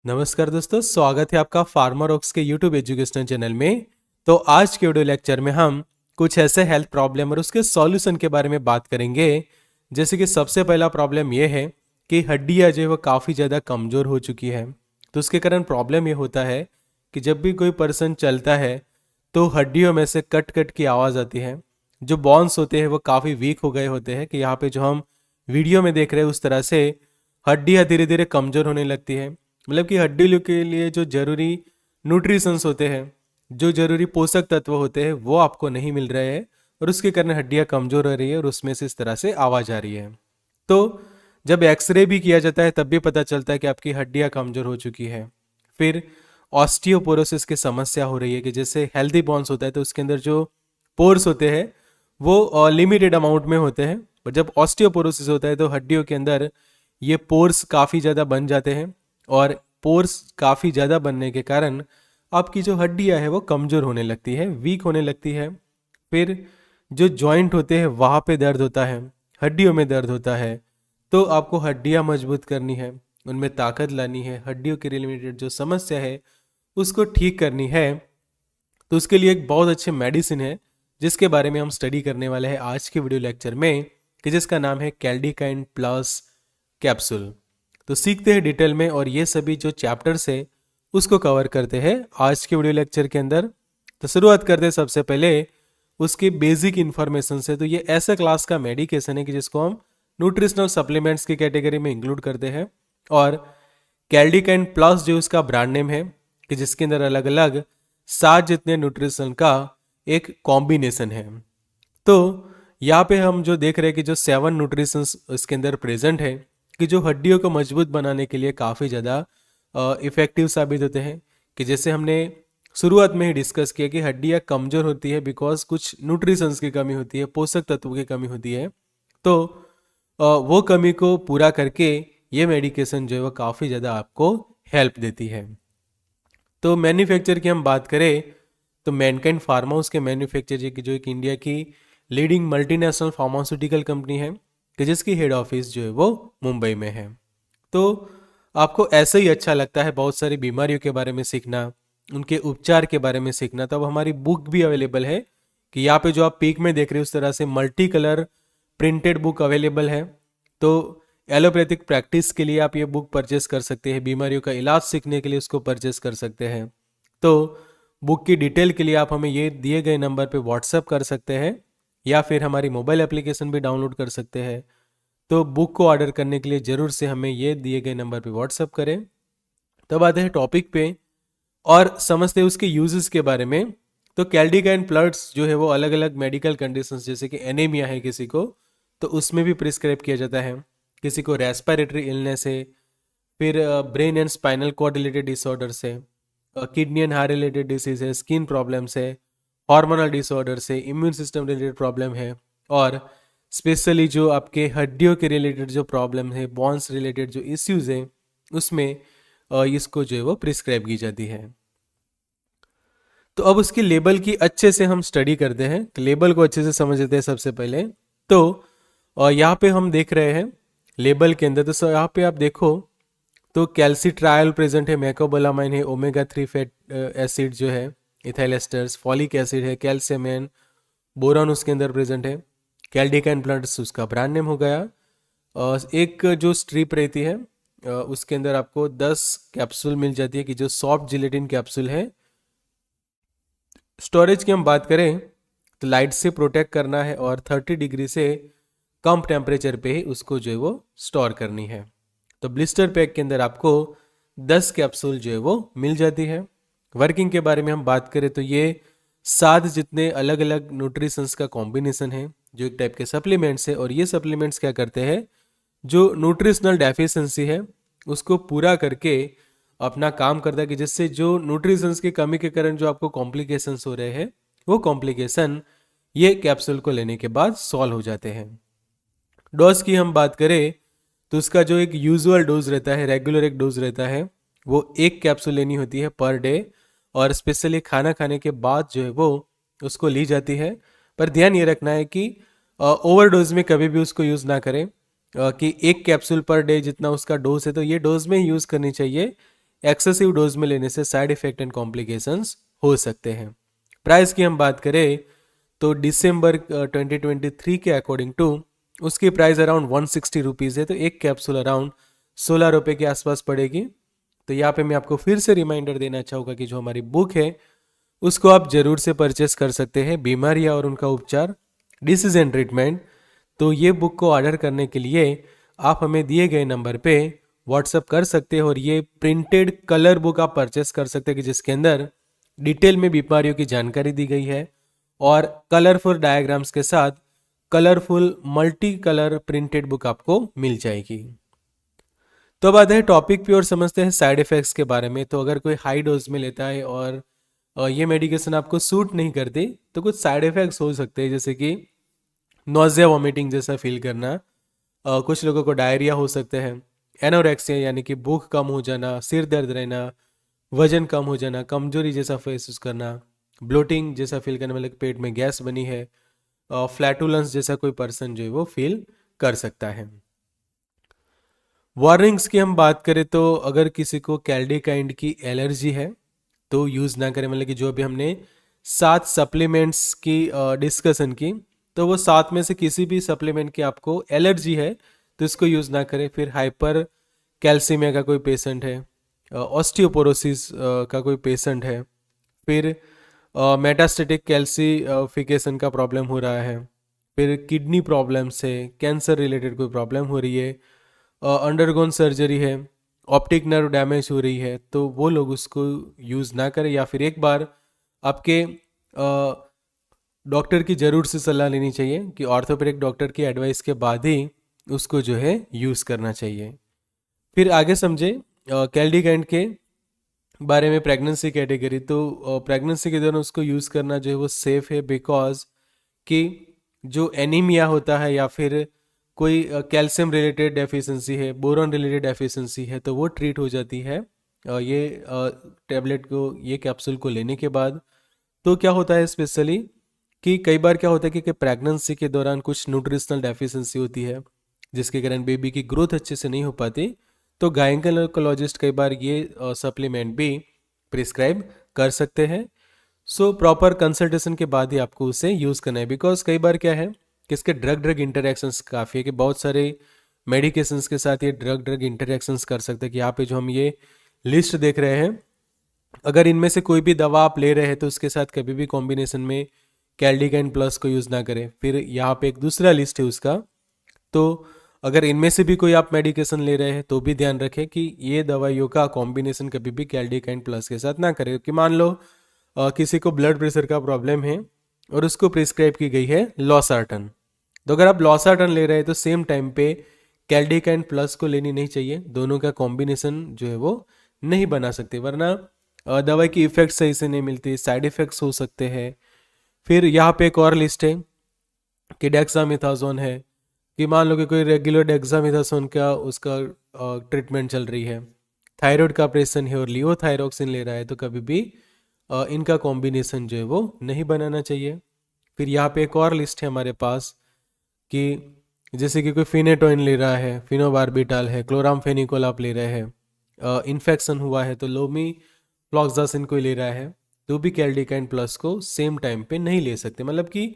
नमस्कार दोस्तों, स्वागत है आपका फार्मर ऑक्स के यूट्यूब एजुकेशनल चैनल में। तो आज के वीडियो लेक्चर में हम कुछ ऐसे हेल्थ प्रॉब्लम और उसके सॉल्यूशन के बारे में बात करेंगे। जैसे कि सबसे पहला प्रॉब्लम ये है कि हड्डियां जो है वो काफ़ी ज़्यादा कमज़ोर हो चुकी है। तो उसके कारण प्रॉब्लम ये होता है कि जब भी कोई पर्सन चलता है तो हड्डियों में से कट कट की आवाज़ आती है। जो बॉन्स होते हैं वो काफ़ी वीक हो गए होते हैं कि यहाँ पे जो हम वीडियो में देख रहे हैं उस तरह से हड्डियाँ धीरे धीरे कमज़ोर होने लगती है। मतलब कि हड्डी के लिए जो जरूरी न्यूट्रिशंस होते हैं, जो जरूरी पोषक तत्व होते हैं वो आपको नहीं मिल रहे हैं और उसके कारण हड्डियां कमजोर हो रही है और उसमें से इस तरह से आवाज आ रही है। तो जब एक्सरे भी किया जाता है तब भी पता चलता है कि आपकी हड्डियां कमजोर हो चुकी है। फिर ऑस्टियोपोरोसिस की समस्या हो रही है कि जैसे हेल्दी बोन्स होता है तो उसके अंदर जो पोर्स होते हैं वो लिमिटेड अमाउंट में होते हैं, और जब ऑस्टियोपोरोसिस होता है तो हड्डियों के अंदर ये पोर्स काफ़ी ज़्यादा बन जाते हैं और पोर्स काफ़ी ज़्यादा बनने के कारण आपकी जो हड्डियाँ है वो कमज़ोर होने लगती है, वीक होने लगती है। फिर जो जॉइंट होते हैं वहाँ पे दर्द होता है, हड्डियों में दर्द होता है। तो आपको हड्डियाँ मजबूत करनी है, उनमें ताकत लानी है, हड्डियों के रिलेटेड जो समस्या है उसको ठीक करनी है। तो उसके लिए एक बहुत अच्छे मेडिसिन है जिसके बारे में हम स्टडी करने वाले हैं आज के वीडियो लेक्चर में, कि जिसका नाम है कैल्डिकाइन प्लस कैप्सूल। तो सीखते हैं डिटेल में और ये सभी जो चैप्टर्स है उसको कवर करते हैं आज के वीडियो लेक्चर के अंदर। तो शुरुआत करते हैं सबसे पहले उसकी बेसिक इन्फॉर्मेशन से। तो ये ऐसा क्लास का मेडिकेशन है कि जिसको हम न्यूट्रिशनल सप्लीमेंट्स की कैटेगरी में इंक्लूड करते हैं। और कैल्डिकाइन प्लस जो उसका ब्रांड नेम है कि जिसके अंदर अलग अलग 7 जितने न्यूट्रिशन का एक कॉम्बिनेशन है। तो यहाँ पे हम जो देख रहे हैं कि जो 7 न्यूट्रिशंस इसके अंदर प्रेजेंट है कि जो हड्डियों को मजबूत बनाने के लिए काफ़ी ज़्यादा इफ़ेक्टिव साबित होते हैं। कि जैसे हमने शुरुआत में ही डिस्कस किया कि हड्डियाँ कमज़ोर होती है बिकॉज कुछ न्यूट्रिशंस की कमी होती है, पोषक तत्वों की कमी होती है। तो वो कमी को पूरा करके ये मेडिकेशन जो है वो काफ़ी ज़्यादा आपको हेल्प देती है। तो मैन्युफैक्चर की हम बात करें तो मैनकाइंड फार्मा उसके मैन्युफैक्चर की जो एक इंडिया की लीडिंग मल्टीनेशनल फार्मास्यूटिकल कंपनी है कि जिसकी हेड ऑफिस जो है वो मुंबई में है। तो आपको ऐसे ही अच्छा लगता है बहुत सारी बीमारियों के बारे में सीखना, उनके उपचार के बारे में सीखना, तो अब हमारी बुक भी अवेलेबल है कि यहाँ पे जो आप पीक में देख रहे हो उस तरह से multi colour printed book available है। तो एलोपैथिक प्रैक्टिस के लिए आप ये बुक परचेस कर सकते हैं, बीमारियों का इलाज सीखने के लिए उसको परचेस कर सकते हैं। तो बुक की डिटेल के लिए आप हमें ये दिए गए नंबर पे व्हाट्सएप कर सकते हैं या फिर हमारी मोबाइल एप्लीकेशन भी डाउनलोड कर सकते हैं। तो बुक को ऑर्डर करने के लिए ज़रूर से हमें ये दिए गए नंबर पे व्हाट्सएप करें। तब आते हैं टॉपिक पे और समझते हैं उसके यूजेस के बारे में। तो कैल्डिकाइन प्लस जो है वो अलग अलग मेडिकल कंडीशंस जैसे कि एनीमिया है किसी को तो उसमें भी प्रिस्क्राइब किया जाता है। किसी को रेस्पिरेटरी इलनेस है, फिर brain and spinal cord related disorders है, kidney and heart related disease है, स्किन प्रॉब्लम्स है, हार्मोनल डिसऑर्डर्स है, इम्यून सिस्टम रिलेटेड प्रॉब्लम है, और स्पेशली जो आपके हड्डियों के रिलेटेड जो प्रॉब्लम है, बॉन्स रिलेटेड जो इश्यूज है उसमें इसको जो है वो प्रिस्क्राइब की जाती है। तो अब उसकी लेबल की अच्छे से हम स्टडी करते हैं, तो लेबल को अच्छे से समझ लेते हैं सबसे पहले। तो यहाँ पे हम देख रहे हैं लेबल के अंदर, तो यहाँ पे आप देखो तो कैल्सिट्रायल प्रेजेंट है, मैकोबोलामाइन है, ओमेगा 3 फैट एसिड जो है, इथाइल एस्टर्स, फॉलिक एसिड है, कैल्शियम एंड बोरॉन उसके अंदर प्रेजेंट है। कैल्डिकाइन प्लस उसका ब्रांड नेम हो गया। एक जो स्ट्रिप रहती है उसके अंदर आपको 10 कैप्सूल मिल जाती है कि जो सॉफ्ट जिलेटिन कैप्सूल है। स्टोरेज की हम बात करें तो लाइट से प्रोटेक्ट करना है और 30 डिग्री से कम टेम्परेचर पे ही उसको जो है वो स्टोर करनी है। तो ब्लिस्टर पैक के अंदर आपको 10 कैप्सूल जो है वो मिल जाती है। वर्किंग के बारे में हम बात करें तो ये 7 जितने अलग अलग न्यूट्रिशंस का कॉम्बिनेशन है जो एक टाइप के सप्लीमेंट्स है, और ये सप्लीमेंट्स क्या करते हैं, जो न्यूट्रिशनल डेफिशिएंसी है उसको पूरा करके अपना काम करता है कि जिससे जो न्यूट्रिशंस की कमी के कारण जो आपको कॉम्प्लिकेशंस हो रहे हैं वो कॉम्प्लिकेशन ये कैप्सूल को लेने के बाद सॉल्व हो जाते हैं। डोज की हम बात करें तो उसका जो एक यूजुअल डोज रहता है, रेगुलर एक डोज रहता है, वो 1 कैप्सूल लेनी होती है पर डे, और स्पेशली खाना खाने के बाद जो है वो उसको ली जाती है। पर ध्यान ये रखना है कि ओवरडोज में कभी भी उसको यूज़ ना करें कि 1 कैप्सूल पर डे जितना उसका डोज है तो ये डोज में ही यूज़ करनी चाहिए। एक्सेसिव डोज में लेने से साइड इफेक्ट एंड कॉम्प्लिकेशंस हो सकते हैं। प्राइस की हम बात करें तो दिसंबर 2023 के अकॉर्डिंग टू उसकी प्राइस अराउंड 160 रुपीज़ है, तो एक कैप्सूल अराउंड 16 रुपये के आसपास पड़ेगी। तो यहाँ पे मैं आपको फिर से रिमाइंडर देना चाहूँगा कि जो हमारी बुक है उसको आप जरूर से परचेस कर सकते हैं, बीमारियाँ और उनका उपचार, डिसीज एंड ट्रीटमेंट। तो ये बुक को ऑर्डर करने के लिए आप हमें दिए गए नंबर पे व्हाट्सअप कर सकते हैं और ये प्रिंटेड कलर बुक आप परचेस कर सकते हैं कि जिसके अंदर डिटेल में बीमारियों की जानकारी दी गई है और कलरफुल डायग्राम्स के साथ colourful multi colour printed book आपको मिल जाएगी। तो अब आते हैं टॉपिक पे और समझते हैं साइड इफेक्ट्स के बारे में। तो अगर कोई हाई डोज में लेता है और ये मेडिकेशन आपको सूट नहीं करती तो कुछ साइड इफेक्ट्स हो सकते हैं, जैसे कि नोजिया वॉमिटिंग जैसा फील करना, कुछ लोगों को डायरिया हो सकते हैं, एनोरेक्सिया यानी कि भूख कम हो जाना, सिर दर्द रहना, वजन कम हो जाना, कमजोरी जैसा महसूस करना, ब्लोटिंग जैसा फील करना, मतलब पेट में गैस बनी है, फ्लैटुलेंस जैसा कोई पर्सन जो है वो फील कर सकता है। वार्निंग्स की हम बात करें तो अगर किसी को कैल्डिकाइंड की एलर्जी है तो यूज़ ना करें, मतलब कि जो अभी हमने 7 सप्लीमेंट्स की डिस्कशन की तो वो 7 में से किसी भी सप्लीमेंट की आपको एलर्जी है तो इसको यूज़ ना करें। फिर हाइपर कैल्सीमिया का कोई पेशेंट है, ऑस्टियोपोरोसिस का कोई पेशेंट है, फिर मेटास्टेटिक कैल्सीफिकेशन का प्रॉब्लम हो रहा है, फिर किडनी प्रॉब्लम से, कैंसर रिलेटेड कोई प्रॉब्लम हो रही है, अंडरगोन सर्जरी है, ऑप्टिक नर्व डैमेज हो रही है, तो वो लोग उसको यूज़ ना करें। या फिर एक बार आपके डॉक्टर की ज़रूर से सलाह लेनी चाहिए कि ऑर्थोपेडिक डॉक्टर की एडवाइस के बाद ही उसको जो है यूज़ करना चाहिए। फिर आगे समझे कैल्डिकाइंड के बारे में, प्रेगनेंसी कैटेगरी। तो प्रेगनेंसी के दौरान उसको यूज़ करना जो है वो सेफ़ है, बिकॉज कि जो एनीमिया होता है या फिर कोई कैल्शियम रिलेटेड डेफिशिएंसी है, बोरॉन रिलेटेड डेफिशिएंसी है, तो वो ट्रीट हो जाती है ये टैबलेट को, ये कैप्सूल को लेने के बाद। तो क्या होता है स्पेशली कि कई बार क्या होता है कि प्रेगनेंसी के दौरान कुछ न्यूट्रिशनल डेफिशिएंसी होती है जिसके कारण बेबी की ग्रोथ अच्छे से नहीं हो पाती, तो गायनेकोलॉजिस्ट कई बार ये सप्लीमेंट भी प्रिस्क्राइब कर सकते हैं। सो प्रॉपर कंसल्टेशन के बाद ही आपको उसे यूज़ करना है, बिकॉज कई बार क्या है कि इसके ड्रग ड्रग इंटरेक्शंस काफ़ी है कि बहुत सारे मेडिकेशंस के साथ ये ड्रग ड्रग इंटरेक्शंस कर सकते हैं। कि यहाँ पे जो हम ये लिस्ट देख रहे हैं, अगर इनमें से कोई भी दवा आप ले रहे हैं तो उसके साथ कभी भी कॉम्बिनेशन में कैल्डिकाइन प्लस को यूज़ ना करें। फिर यहाँ पे एक दूसरा लिस्ट है उसका, तो अगर इनमें से भी कोई आप मेडिकेशन ले रहे हैं तो भी ध्यान रखें कि ये दवाइयों का कॉम्बिनेशन कभी भी कैल्डिकाइन प्लस के साथ ना करें। कि मान लो किसी को ब्लड प्रेशर का प्रॉब्लम है और उसको प्रिस्क्राइब की गई है लॉसार्टन, तो अगर आप लॉसार्टन ले रहे हैं तो सेम टाइम पे कैल्डिकाइन प्लस को लेनी नहीं चाहिए। दोनों का कॉम्बिनेशन जो है वो नहीं बना सकते, वरना दवाई की इफेक्ट सही से नहीं मिलती, साइड इफेक्ट्स हो सकते हैं। फिर यहाँ पे एक और लिस्ट है कि डेक्सामेथासोन है, कि मान लो कि कोई रेगुलर डेक्सामेथासोन का उसका ट्रीटमेंट चल रही है, थायराइड का ऑपरेशन है और लियोथायरोक्सिन ले रहा है, तो कभी भी इनका कॉम्बिनेशन जो है वो नहीं बनाना चाहिए। फिर यहाँ पे एक और लिस्ट है हमारे पास कि जैसे कि कोई फिनेटोइन ले रहा है, फिनोबार्बिटाल है, क्लोरामफेनिकोल आप ले रहे हैं, इन्फेक्शन हुआ है तो लोमी फ्लॉक्सासिन कोई ले रहा है, तो भी कैल्डिकाइन प्लस को सेम टाइम पे नहीं ले सकते। मतलब कि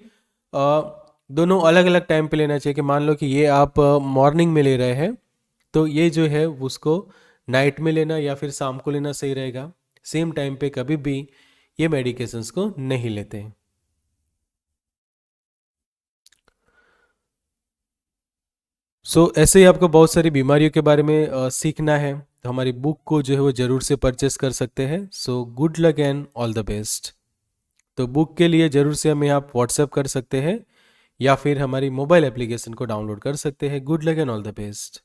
दोनों अलग अलग टाइम पे लेना चाहिए। कि मान लो कि ये आप मॉर्निंग में ले रहे हैं तो ये जो है उसको नाइट में लेना या फिर शाम को लेना सही रहेगा। सेम टाइम पे कभी भी ये मेडिकेशंस को नहीं लेते। ऐसे ही आपको बहुत सारी बीमारियों के बारे में सीखना है तो हमारी बुक को जो है वो ज़रूर से परचेस कर सकते हैं। Good luck and all the best. तो बुक के लिए ज़रूर से हमें आप व्हाट्सएप कर सकते हैं या फिर हमारी मोबाइल एप्लीकेशन को डाउनलोड कर सकते हैं। Good luck and all the best.